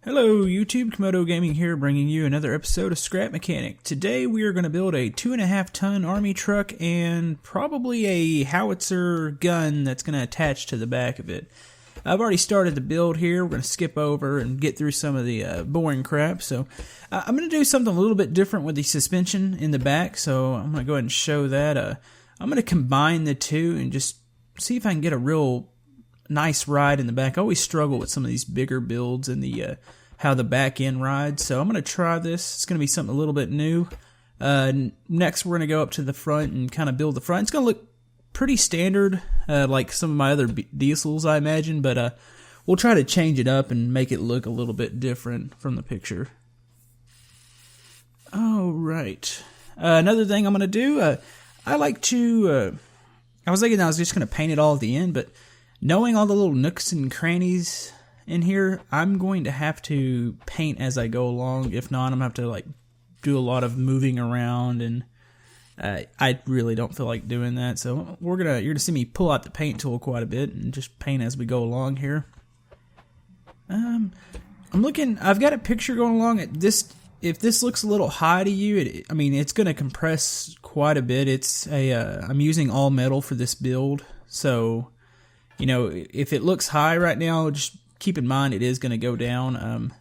Hello YouTube, Komodo Gaming here, bringing you another episode of Scrap Mechanic. Today we are going to build a 2.5 ton army truck and probably a howitzer gun that's going to attach to the back of it. I've already started the build here. We're going to skip over and get through some of the boring crap. So I'm going to do something a little bit different with the suspension in the back, so I'm going to go ahead and show that. I'm going to combine the two and just see if I can get a real nice ride in the back. I always struggle with some of these bigger builds and the how the back end rides, so I'm going to try this. It's going to be something a little bit new. Next we're going to go up to the front and kind of build the front. It's going to look pretty standard, like some of my other diesels I imagine, but we'll try to change it up and make it look a little bit different from the picture. Alright, another thing I'm going to do, I like to, I was thinking I was just going to paint it all at the end, but knowing all the little nooks and crannies in here, I'm going to have to paint as I go along. If not, I'm going to have to like do a lot of moving around, and I really don't feel like doing that. So you're gonna see me pull out the paint tool quite a bit and just paint as we go along here. I'm looking. I've got a picture going along at this. If this looks a little high to you, I mean it's going to compress quite a bit. It's a I'm using all metal for this build, so you know if it looks high right now, just keep in mind it is going to go down.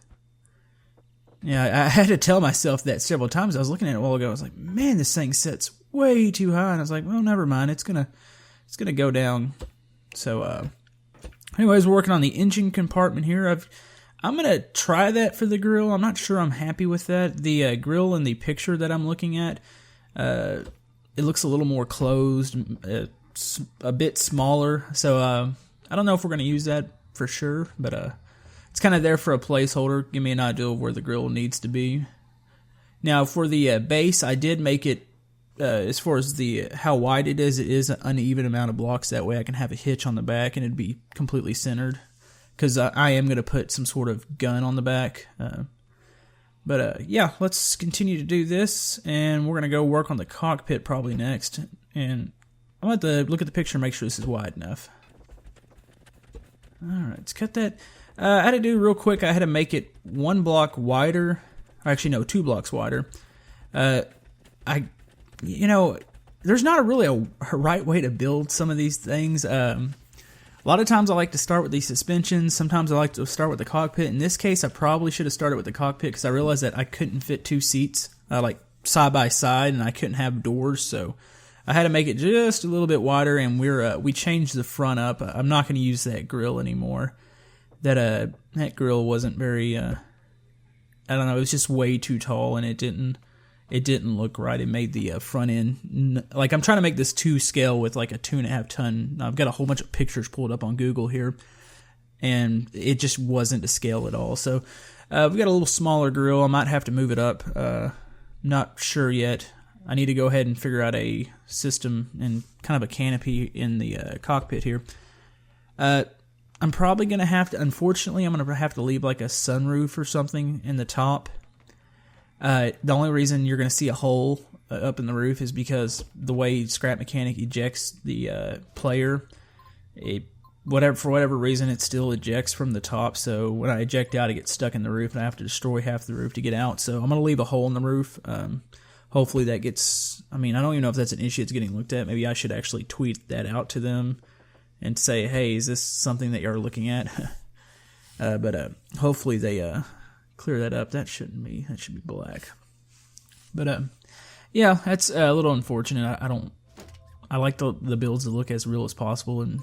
Yeah, I had to tell myself that several times. I was looking at it a while ago. I was like, man, this thing sets way too high. And I was like, well, never mind. It's gonna go down. So, anyways, we're working on the engine compartment here. I'm gonna try that for the grill. I'm not sure I'm happy with that. The grill in the picture that I'm looking at, it looks a little more closed, a bit smaller. So, I don't know if we're gonna use that for sure, but it's kind of there for a placeholder. Give me an idea of where the grill needs to be. Now for the base, I did make it as far as how wide it is an uneven amount of blocks. That way I can have a hitch on the back and it'd be completely centered, because I am going to put some sort of gun on the back. But yeah, let's continue to do this, and we're going to go work on the cockpit probably next. And I'm going to have to look at the picture and make sure this is wide enough. Alright, let's cut that. I had to do real quick, I had to make it 1 block wider. Actually, no, 2 blocks wider. You know, there's not really a right way to build some of these things. A lot of times I like to start with the suspensions. Sometimes I like to start with the cockpit. In this case, I probably should have started with the cockpit, because I realized that I couldn't fit 2 seats, like side by side, and I couldn't have doors, so I had to make it just a little bit wider, and we changed the front up. I'm not going to use that grill anymore. That grill wasn't very I don't know, it was just way too tall, and it didn't look right. It made the front end, like I'm trying to make this to scale with like a 2.5 ton. I've got a whole bunch of pictures pulled up on Google here, and it just wasn't to scale at all. So we've got a little smaller grill. I might have to move it up. Not sure yet. I need to go ahead and figure out a system and kind of a canopy in the cockpit here. I'm probably going to have to, unfortunately, I'm going to have to leave like a sunroof or something in the top. The only reason you're going to see a hole up in the roof is because the way Scrap Mechanic ejects the player, for whatever reason, it still ejects from the top. So when I eject out, it gets stuck in the roof, and I have to destroy half the roof to get out. So I'm going to leave a hole in the roof. Hopefully that gets, I mean, I don't even know if that's an issue that's getting looked at. Maybe I should actually tweet that out to them and say, hey, is this something that you're looking at? But hopefully they clear that up. That should be black. But yeah, that's a little unfortunate. I like the builds to look as real as possible, and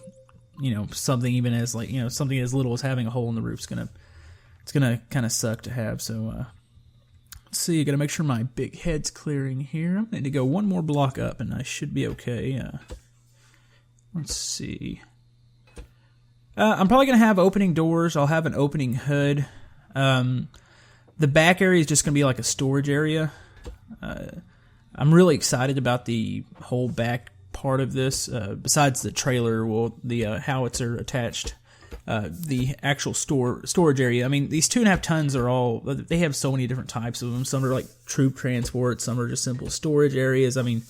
you know, something even as like, you know, something as little as having a hole in the roof it's gonna kind of suck to have. So let's see, I gotta make sure my big head's clearing here. I need to go 1 more block up, and I should be okay. Let's see. I'm probably going to have opening doors. I'll have an opening hood. The back area is just going to be like a storage area. I'm really excited about the whole back part of this. Besides the trailer, the howitzer attached, the actual storage area. I mean, these 2.5 tons are all, they have so many different types of them. Some are like troop transport. Some are just simple storage areas. I mean,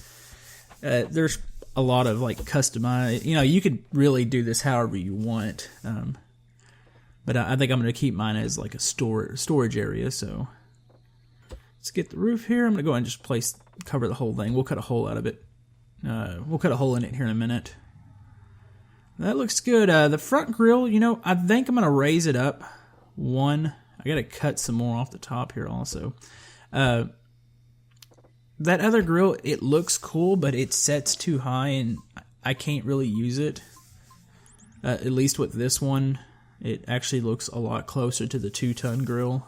there's a lot of like customized, you know, you could really do this however you want. But I think I'm going to keep mine as like a storage area. So let's get the roof here. I'm going to go ahead and just cover the whole thing. We'll cut a hole out of it. We'll cut a hole in it here in a minute. That looks good. The front grill, you know, I think I'm going to raise it up one. I got to cut some more off the top here also. That other grill, it looks cool, but it sets too high and I can't really use it. At least with this one, it actually looks a lot closer to the 2-ton grill.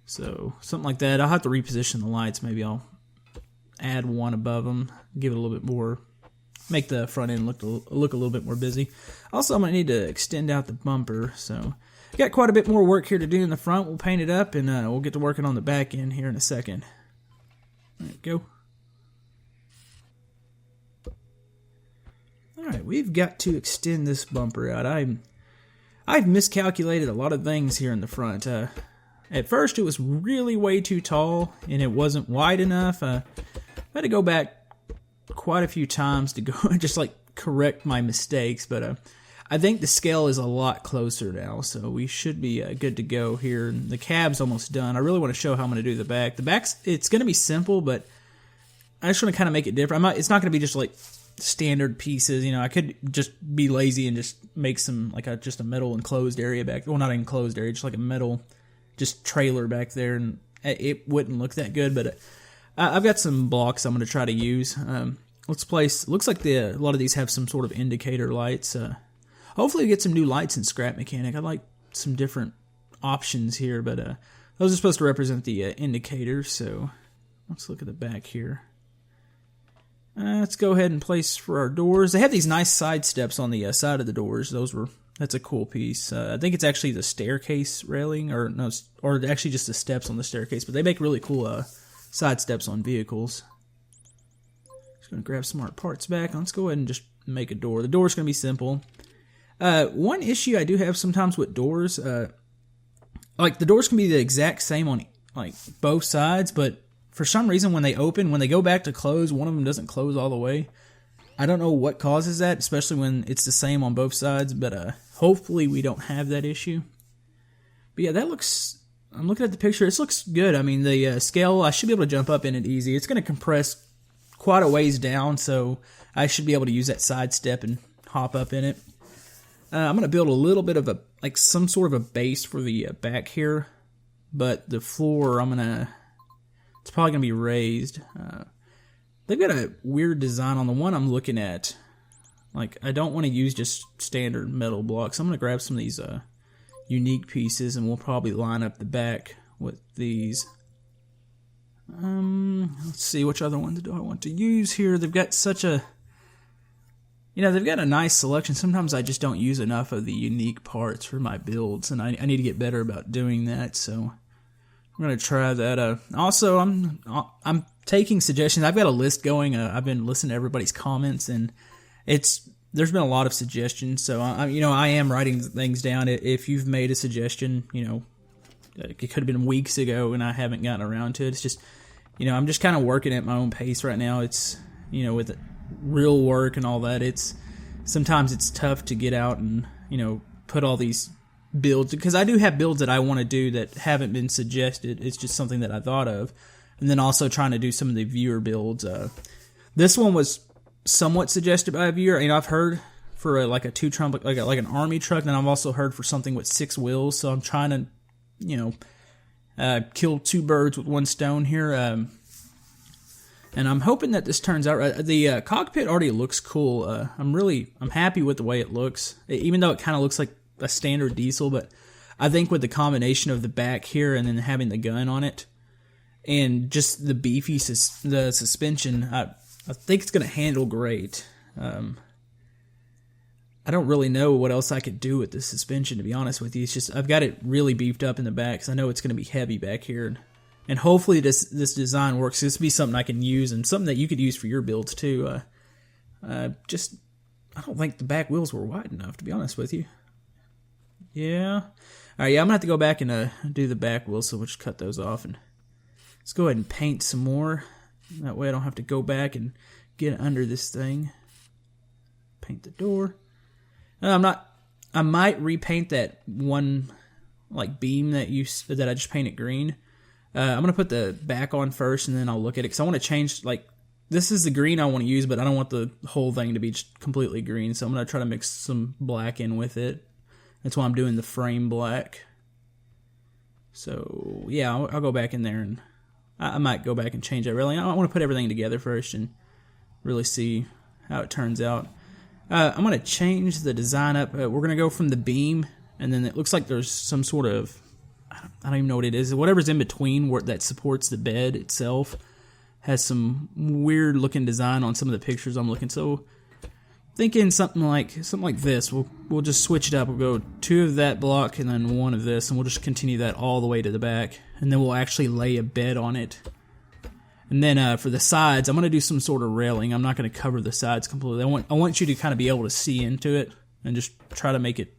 So something like that. I'll have to reposition the lights. Maybe I'll add one above them, give it a little bit more, make the front end look a little bit more busy. Also, I'm going to need to extend out the bumper. So got quite a bit more work here to do in the front. We'll paint it up and we'll get to working on the back end here in a second. There we go. Alright, we've got to extend this bumper out. I've miscalculated a lot of things here in the front. At first it was really way too tall and it wasn't wide enough. I had to go back quite a few times to go and just like correct my mistakes, but I think the scale is a lot closer now, so we should be good to go here. The cab's almost done. I really want to show how I'm going to do the back. The back's, it's going to be simple, but I just want to kind of make it different. It's not going to be just like standard pieces, you know. I could just be lazy and just make some like just a metal enclosed area back. Well, not enclosed area, just like a metal, just trailer back there, and it wouldn't look that good. But I've got some blocks I'm going to try to use. Let's place. Looks like a lot of these have some sort of indicator lights. Hopefully, we get some new lights in Scrap Mechanic. I'd like some different options here, but those are supposed to represent the indicators. So let's look at the back here. Let's go ahead and place for our doors. They have these nice side steps on the side of the doors. That's a cool piece. I think it's actually the staircase railing, or actually just the steps on the staircase. But they make really cool side steps on vehicles. Just gonna grab some more parts back. Let's go ahead and just make a door. The door's gonna be simple. One issue I do have sometimes with doors, like the doors can be the exact same on like both sides, but for some reason, when they go back to close, one of them doesn't close all the way. I don't know what causes that, especially when it's the same on both sides, but hopefully we don't have that issue. But yeah, that looks, I'm looking at the picture, this looks good. I mean, the scale, I should be able to jump up in it easy. It's going to compress quite a ways down, so I should be able to use that side step and hop up in it. I'm going to build a little bit of some sort of a base for the back here, but the floor, it's probably going to be raised. They've got a weird design on the one I'm looking at. Like, I don't want to use just standard metal blocks. I'm going to grab some of these unique pieces, and we'll probably line up the back with these. Let's see, which other ones do I want to use here? They've got such a... they've got a nice selection. Sometimes I just don't use enough of the unique parts for my builds, and I need to get better about doing that, so... I'm going to try that. Also, I'm taking suggestions. I've got a list going. I've been listening to everybody's comments, and there's been a lot of suggestions. So I am writing things down. If you've made a suggestion, it could have been weeks ago, and I haven't gotten around to it. It's just, I'm just kind of working at my own pace right now. It's, with real work and all that. Sometimes it's tough to get out and put all these builds, because I do have builds that I want to do that haven't been suggested. It's just something that I thought of, and then also trying to do some of the viewer builds. This one was somewhat suggested by a viewer. I've heard for like a 2-trunk, like an army truck, and I've also heard for something with 6 wheels. So I'm trying to kill 2 birds with 1 stone here. And I'm hoping that this turns out right. The cockpit already looks cool. I'm happy with the way it looks, even though it kind of looks like a standard diesel, but I think with the combination of the back here and then having the gun on it and just the beefy the suspension, I think it's going to handle great. I don't really know what else I could do with the suspension, to be honest with you. It's just I've got it really beefed up in the back because I know it's going to be heavy back here, and hopefully this design works. This will be something I can use and something that you could use for your builds too. I don't think the back wheels were wide enough, to be honest with you. Yeah. All right, yeah, I'm going to have to go back and do the back wheels, so we'll just cut those off. And let's go ahead and paint some more. That way I don't have to go back and get under this thing. Paint the door. I'm not I might repaint that one like beam that I just painted green. I'm gonna put the back on first, and then I'll look at it because I want to change. Like, this is the green I want to use, but I don't want the whole thing to be just completely green. So I'm gonna try to mix some black in with it. That's why I'm doing the frame black. So yeah, I'll go back in there, and I might go back and change that. Really, I want to put everything together first and really see how it turns out. I'm going to change the design up. We're going to go from the beam, and then it looks like there's some sort of, I don't even know what it is. Whatever's in between that supports the bed itself has some weird looking design on some of the pictures I'm looking. So thinking something like this. We'll just switch it up. We'll go 2 of that block and then 1 of this, and we'll just continue that all the way to the back. And then we'll actually lay a bed on it. And then for the sides, I'm going to do some sort of railing. I'm not going to cover the sides completely. I want you to kind of be able to see into it and just try to make it.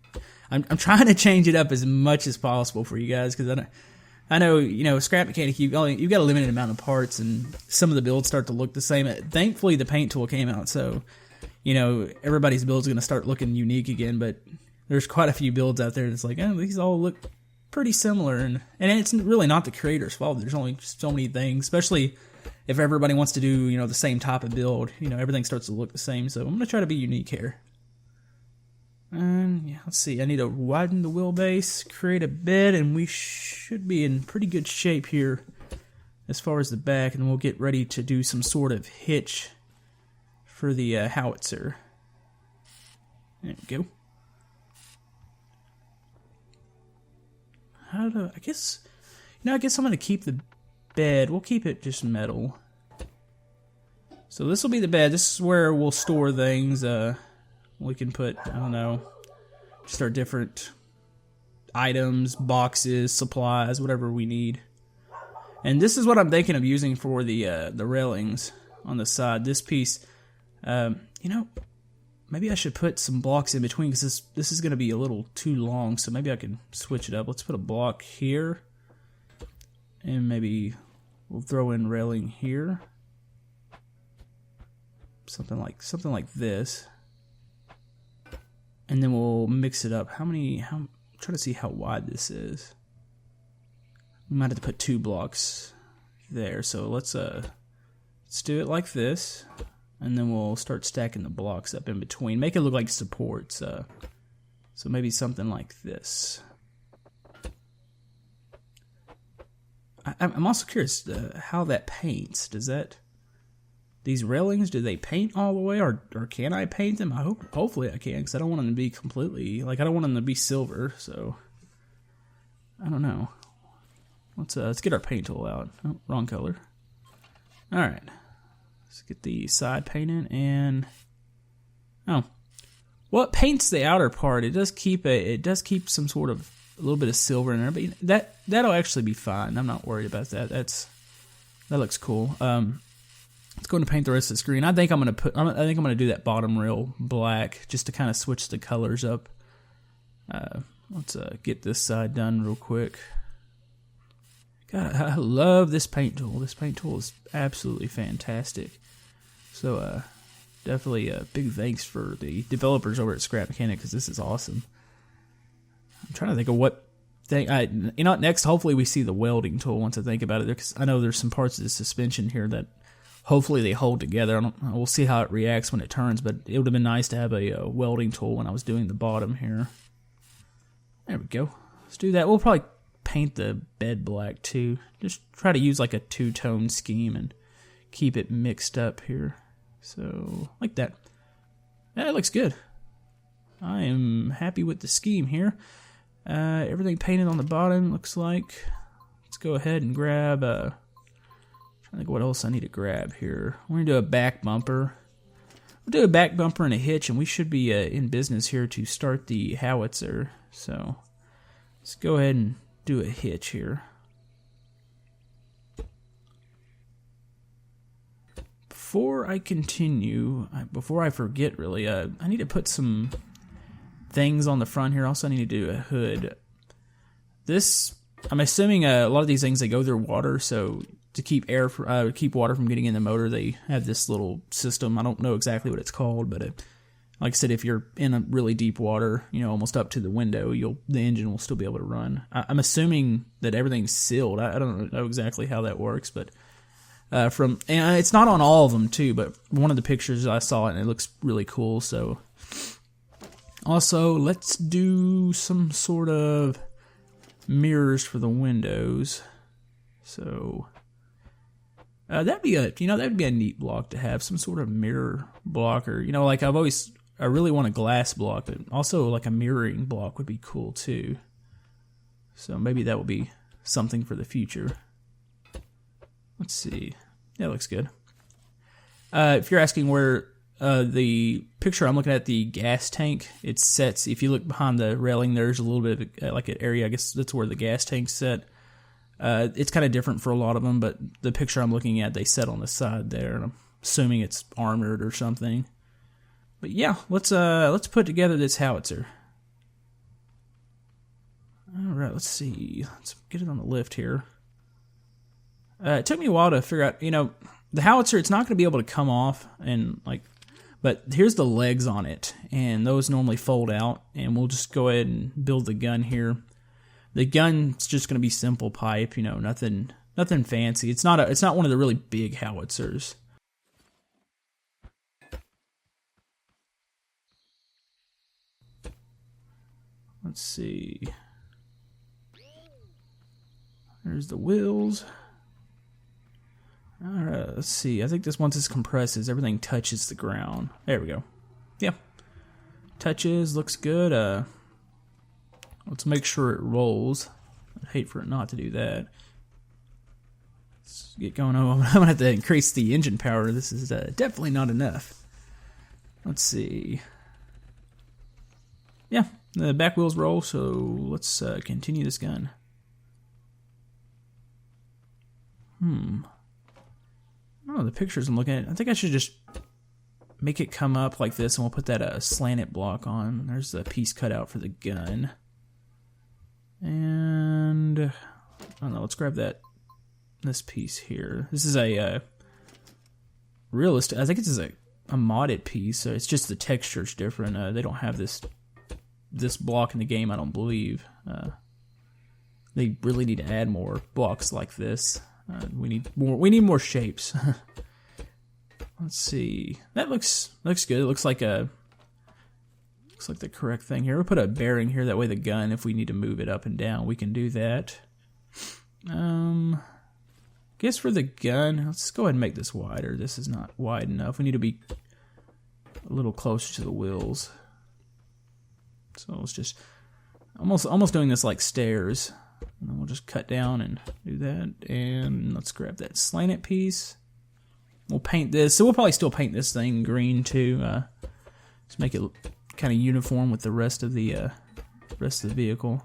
I'm trying to change it up as much as possible for you guys, because I know scrap mechanic, you've got a limited amount of parts, and some of the builds start to look the same. Thankfully, the paint tool came out, so everybody's build's going to start looking unique again. But there's quite a few builds out there that's like, oh, these all look pretty similar, and it's really not the creator's fault. There's only so many things, especially if everybody wants to do, the same type of build, everything starts to look the same. So I'm going to try to be unique here. And yeah, let's see. I need to widen the wheelbase, create a bed, and we should be in pretty good shape here as far as the back. And we'll get ready to do some sort of hitch for the howitzer. There we go. I guess I'm going to keep the bed. We'll keep it just metal. So this will be the bed. This is where we'll store things. We can put, I don't know, just our different items, boxes, supplies, whatever we need. And this is what I'm thinking of using for the railings on the side. This piece, maybe I should put some blocks in between, because this is going to be a little too long. So maybe I can switch it up. Let's put a block here. And maybe we'll throw in railing here. Something like this. And then we'll mix it up. I'm trying to see how wide this is. We might have to put 2 blocks there. So let's do it like this. And then we'll start stacking the blocks up in between. Make it look like supports. So maybe something like this. I'm also curious how that paints. These railings, do they paint all the way, or can I paint them? Hopefully I can, because I don't want them to be completely, I don't want them to be silver, so I don't know. Let's get our paint tool out. Oh, wrong color. All right, let's get the side painted, and well, it paints the outer part. It does keep some sort of a little bit of silver in there, but that'll actually be fine. I'm not worried about that. That looks cool. Let's go and paint the rest of the screen. I think I'm gonna do that bottom rail black, just to kind of switch the colors up. Let's get this side done real quick. God, I love this paint tool. This paint tool is absolutely fantastic. So definitely big thanks for the developers over at Scrap Mechanic, because this is awesome. I'm trying to think of what thing. Next, hopefully we see the welding tool once I think about it, because I know there's some parts of the suspension here that hopefully they hold together. We'll see how it reacts when it turns, but it would have been nice to have a welding tool when I was doing the bottom here. There we go. Let's do that. We'll probably paint the bed black too. Just try to use like a 2-tone scheme and keep it mixed up here. So, like that. Yeah, it looks good. I am happy with the scheme here. Everything painted on the bottom, looks like. Let's go ahead and grab I think what else I need to grab here. We're going to do a back bumper. We'll do a back bumper and a hitch, and we should be in business here to start the howitzer. So let's go ahead and do a hitch here. Before I continue, before I forget really, I need to put some things on the front here. Also, I need to do a hood. I'm assuming a lot of these things, they go through water, so to keep keep water from getting in the motor, they have this little system. I don't know exactly what it's called, but like I said, if you're in a really deep water, you know, almost up to the window, the engine will still be able to run. I'm assuming that everything's sealed. I don't know exactly how that works, but and it's not on all of them too. But one of the pictures I saw it, and it looks really cool. So also, let's do some sort of mirrors for the windows. So that'd be a neat block to have, some sort of mirror blocker. You know, like I really want a glass block, but also like a mirroring block would be cool too. So maybe that will be something for the future. Let's see. Yeah, it looks good. If you're asking where the picture I'm looking at, the gas tank, it sets, if you look behind the railing, there's a little bit of like an area, I guess that's where the gas tank's set. It's kind of different for a lot of them, but the picture I'm looking at, they set on the side there, and I'm assuming it's armored or something. But yeah, let's put together this howitzer. All right, let's see. Let's get it on the lift here. It took me a while to figure out, you know, the howitzer, it's not going to be able to come off, and like, but here's the legs on it, and those normally fold out, and we'll just go ahead and build the gun here. The gun's just going to be simple pipe, you know, nothing fancy. It's not one of the really big howitzers. Let's see. There's the wheels. Alright, let's see. I think this, once this compresses, everything touches the ground. There we go. Yeah. Touches, looks good. Let's make sure it rolls. I'd hate for it not to do that. Let's get going. Oh, I'm going to have to increase the engine power. This is definitely not enough. Let's see. Yeah, the back wheels roll, so let's continue this gun. Oh, the pictures I'm looking at, I think I should just make it come up like this, and we'll put that slanted block on. There's the piece cut out for the gun. And I don't know, let's grab this piece here. This is a realistic, I think this is a modded piece, so it's just the texture's different. They don't have this block in the game, I don't believe. They really need to add more blocks like this. We need more shapes. Let's see. That looks good. It looks like the correct thing here. We'll put a bearing here, that way the gun, if we need to move it up and down, we can do that. Guess for the gun, let's go ahead and make this wider. This is not wide enough. We need to be a little closer to the wheels. So let's just almost doing this like stairs. And then we'll just cut down and do that. And let's grab that slanted piece. We'll paint this. So we'll probably still paint this thing green too. Just make it kind of uniform with the rest of the vehicle.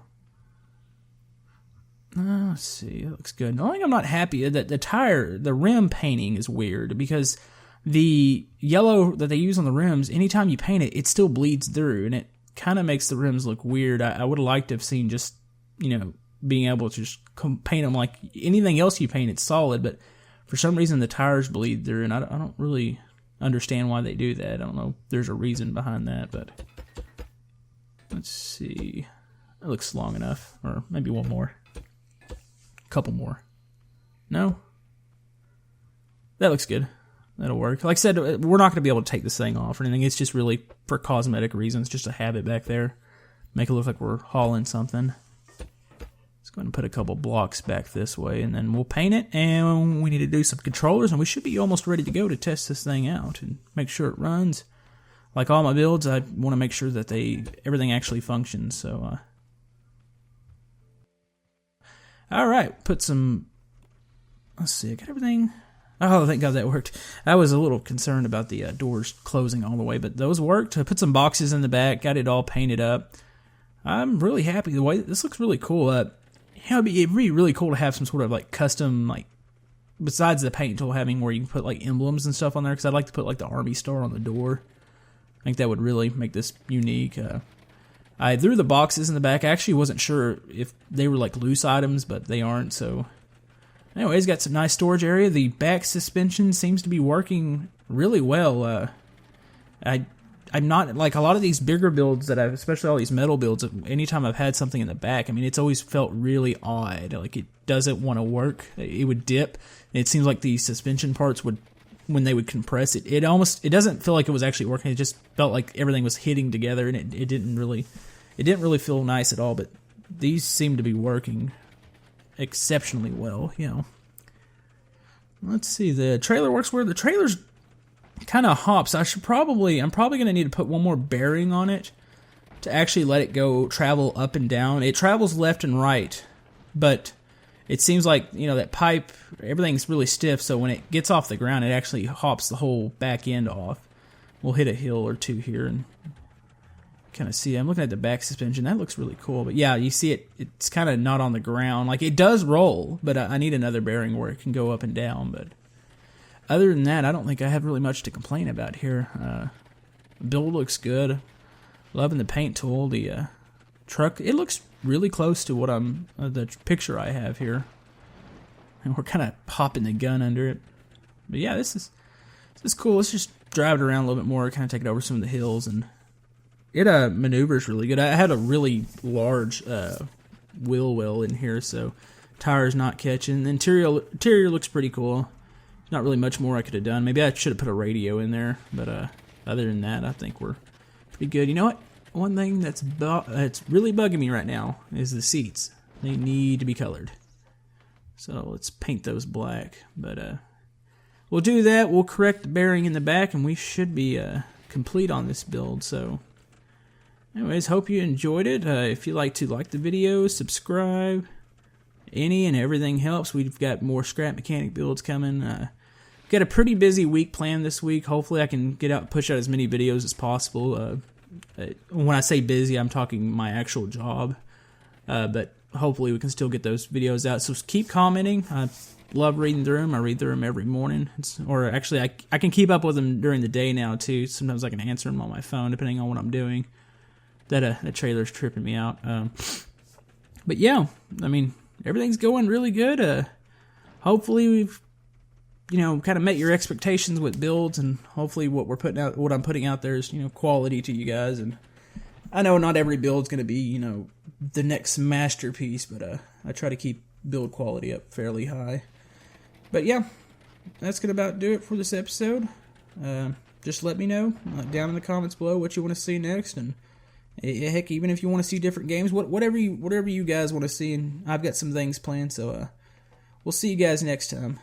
Let's see. It looks good. The only thing I'm not happy is that the rim painting is weird, because the yellow that they use on the rims, anytime you paint it, it still bleeds through, and it kind of makes the rims look weird. I would have liked to have seen just, you know, being able to just paint them like anything else you paint, it's solid, but for some reason the tires bleed through, and I don't really understand why they do that. I don't know if there's a reason behind that, but let's see. It looks long enough, or maybe one more. A couple more. No? That looks good. That'll work. Like I said, we're not going to be able to take this thing off or anything. It's just really for cosmetic reasons, just to have it back there. Make it look like we're hauling something. Let's go ahead and put a couple blocks back this way, and then we'll paint it, and we need to do some controllers, and we should be almost ready to go to test this thing out and make sure it runs. Like all my builds, I want to make sure that everything actually functions, so... Alright, put some... Let's see, I got everything... Oh, thank God that worked. I was a little concerned about the doors closing all the way, but those worked. I put some boxes in the back, got it all painted up. I'm really happy. The way this looks really cool. It'd be really cool to have some sort of like custom, like, besides the paint tool having where you can put like emblems and stuff on there, because I'd like to put like the Army star on the door. I think that would really make this unique. I threw the boxes in the back. I actually wasn't sure if they were like loose items, but they aren't, so... Anyways, got some nice storage area. The back suspension seems to be working really well. I I'm not like a lot of these bigger builds that I've, especially all these metal builds. Anytime I've had something in the back, I mean, it's always felt really odd. Like it doesn't want to work. It would dip. It seems like the suspension parts would, when they would compress it, it doesn't feel like it was actually working. It just felt like everything was hitting together, and it didn't really feel nice at all. But these seem to be working exceptionally well. You know. Let's see. The trailer works where the trailer's kind of hops. I'm probably going to need to put one more bearing on it to actually let it go travel up and down. It travels left and right, but it seems like, you know, that pipe, everything's really stiff, so when it gets off the ground, it actually hops the whole back end off. We'll hit a hill or two here and kind of see. I'm looking at the back suspension. That looks really cool. But yeah, you see it's kind of not on the ground. Like, it does roll, but I need another bearing where it can go up and down. But other than that, I don't think I have really much to complain about here. Build looks good. Loving the paint tool. The truck, it looks really close to what the picture I have here. And we're kind of popping the gun under it. But yeah, this is cool. Let's just drive it around a little bit more, kind of take it over some of the hills, and it maneuvers really good. I had a really large wheel well in here, so tires not catching. The interior looks pretty cool. Not really much more I could have done. Maybe I should have put a radio in there, but other than that, I think we're pretty good. You know what? One thing that's really bugging me right now is the seats. They need to be colored. So let's paint those black. But we'll do that. We'll correct the bearing in the back, and we should be complete on this build. So anyways, hope you enjoyed it. If you like the video, subscribe. Any and everything helps. We've got more scrap mechanic builds coming. Got a pretty busy week planned this week. Hopefully I can push out as many videos as possible. When I say busy, I'm talking my actual job. But hopefully we can still get those videos out. So keep commenting. I love reading through them. I read through them every morning. Or actually, I can keep up with them during the day now, too. Sometimes I can answer them on my phone, depending on what I'm doing. That trailer's tripping me out. But yeah, I mean, everything's going really good. Hopefully we've, kind of met your expectations with builds, and hopefully what I'm putting out there is, quality to you guys. And I know not every build's going to be, the next masterpiece, but I try to keep build quality up fairly high. But yeah, that's going to about do it for this episode. Just let me know down in the comments below what you want to see next, and heck, even if you want to see different games, whatever you guys want to see, and I've got some things planned. So we'll see you guys next time.